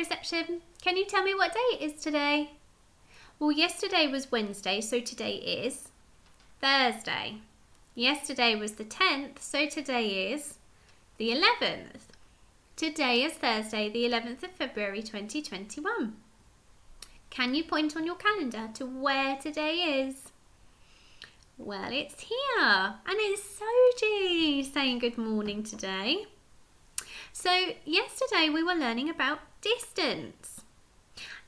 reception. Can you tell me what day it is today? Well, yesterday was Wednesday, so today is Thursday. Yesterday was the 10th, so today is the 11th. Today is Thursday, the 11th of February 2021. Can you point on your calendar to where today is? Well, it's here, and it's Soji saying good morning today. So yesterday we were learning about distance,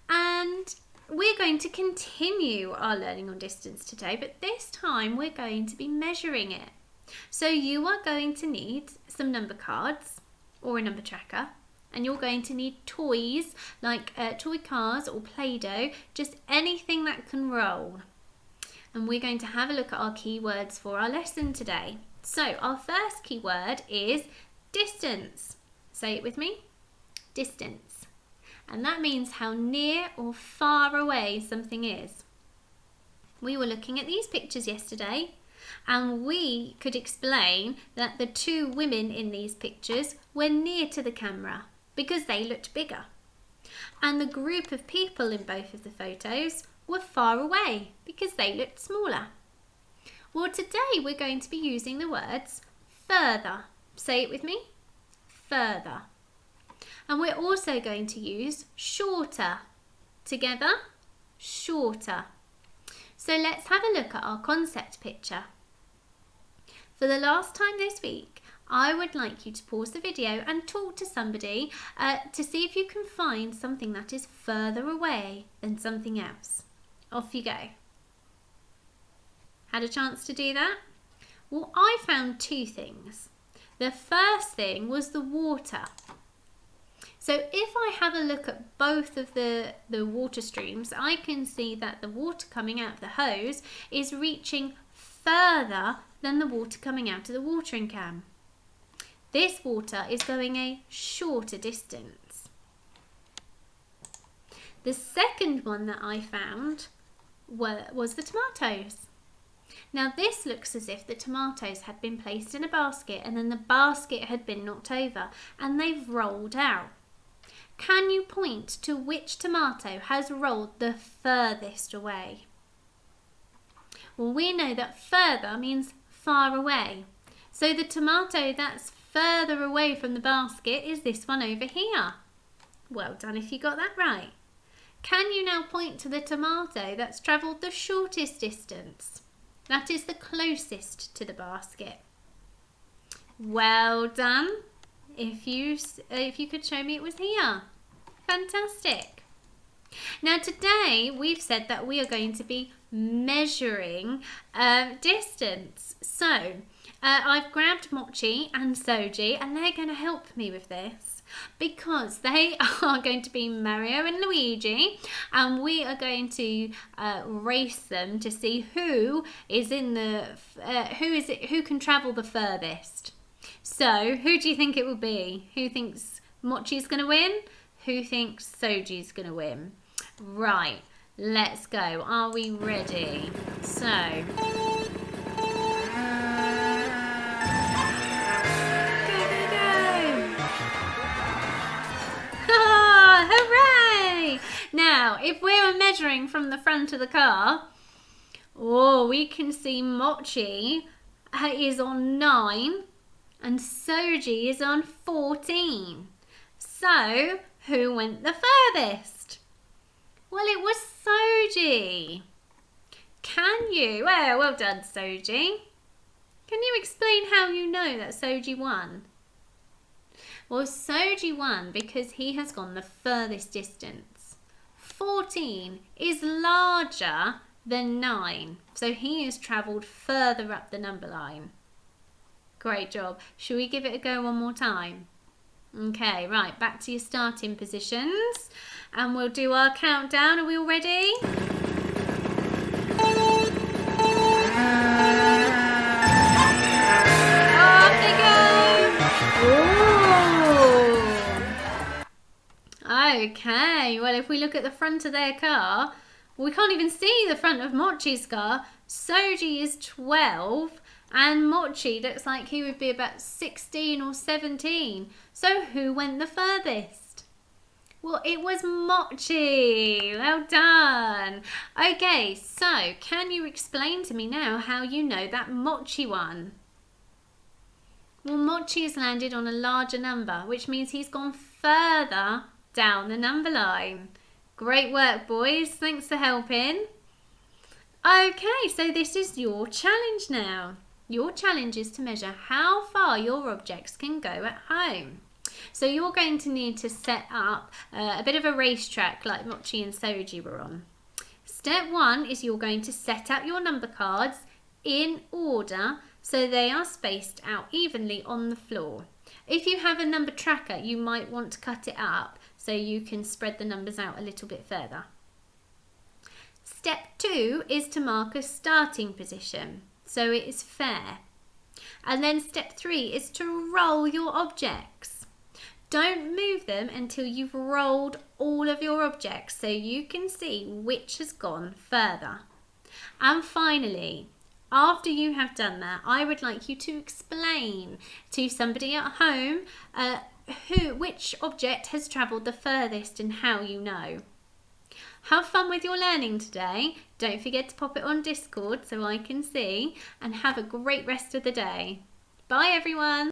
and we're going to continue our learning on distance today, but this time we're going to be measuring it. So you are going to need some number cards or a number tracker, and you're going to need toys like toy cars or Play-Doh, just anything that can roll. And we're going to have a look at our keywords for our lesson today. So our first keyword is distance. Say it with me. Distance. And that means how near or far away something is. We were looking at these pictures yesterday, and we could explain that the two women in these pictures were near to the camera because they looked bigger. And the group of people in both of the photos were far away because they looked smaller. Well, today we're going to be using the words further. Say it with me. Further. And we're also going to use shorter. Together, shorter. So let's have a look at our concept picture. For the last time this week, I would like you to pause the video and talk to somebody to see if you can find something that is further away than something else. Off you go. Had a chance to do that? Well, I found two things. The first thing was the water. So if I have a look at both of the water streams, I can see that the water coming out of the hose is reaching further than the water coming out of the watering can. This water is going a shorter distance. The second one that I found was the tomatoes. Now this looks as if the tomatoes had been placed in a basket and then the basket had been knocked over and they've rolled out. Can you point to which tomato has rolled the furthest away? Well, we know that further means far away. So the tomato that's further away from the basket is this one over here. Well done if you got that right. Can you now point to the tomato that's travelled the shortest distance? That is the closest to the basket. Well done. If you could show me it was here. Fantastic. Now today we've said that we are going to be measuring distance. So I've grabbed Mochi and Soji and they're going to help me with this because they are going to be Mario and Luigi, and we are going to race them to see who is in the who can travel the furthest. So who do you think it will be? Who thinks Mochi's going to win? Who thinks Soji's going to win? Right, let's go. Are we ready? So hooray! Now, if we were measuring from the front of the car, we can see Mochi is on 9 and Soji is on 14. So, who went the furthest? Well, it was Soji. Can you? Well done, Soji. Can you explain how you know that Soji won? Well, Soji won because he has gone the furthest distance. 14 is larger than 9, so he has travelled further up the number line. Great job. Shall we give it a go one more time? Okay, right, back to your starting positions, and we'll do our countdown. Are we all ready? Off they go! Okay, well, if we look at the front of their car, we can't even see the front of Mochi's car. Soji is 12 and Mochi looks like he would be about 16 or 17. So who went the furthest? Well, it was Mochi. Well done. Okay, so can you explain to me now how you know that Mochi won? Well, Mochi has landed on a larger number, which means he's gone further down the number line. Great work, boys. Thanks for helping. Okay, so this is your challenge now. Your challenge is to measure how far your objects can go at home. So you're going to need to set up a bit of a racetrack like Mochi and Soji were on. Step 1 is you're going to set up your number cards in order so they are spaced out evenly on the floor. If you have a number tracker, you might want to cut it up so you can spread the numbers out a little bit further. Step 2 is to mark a starting position so it is fair. And then step 3 is to roll your objects. Don't move them until you've rolled all of your objects so you can see which has gone further. And finally, after you have done that, I would like you to explain to somebody at home which object has travelled the furthest and how you know. Have fun with your learning today. Don't forget to pop it on Discord so I can see, and have a great rest of the day. Bye everyone.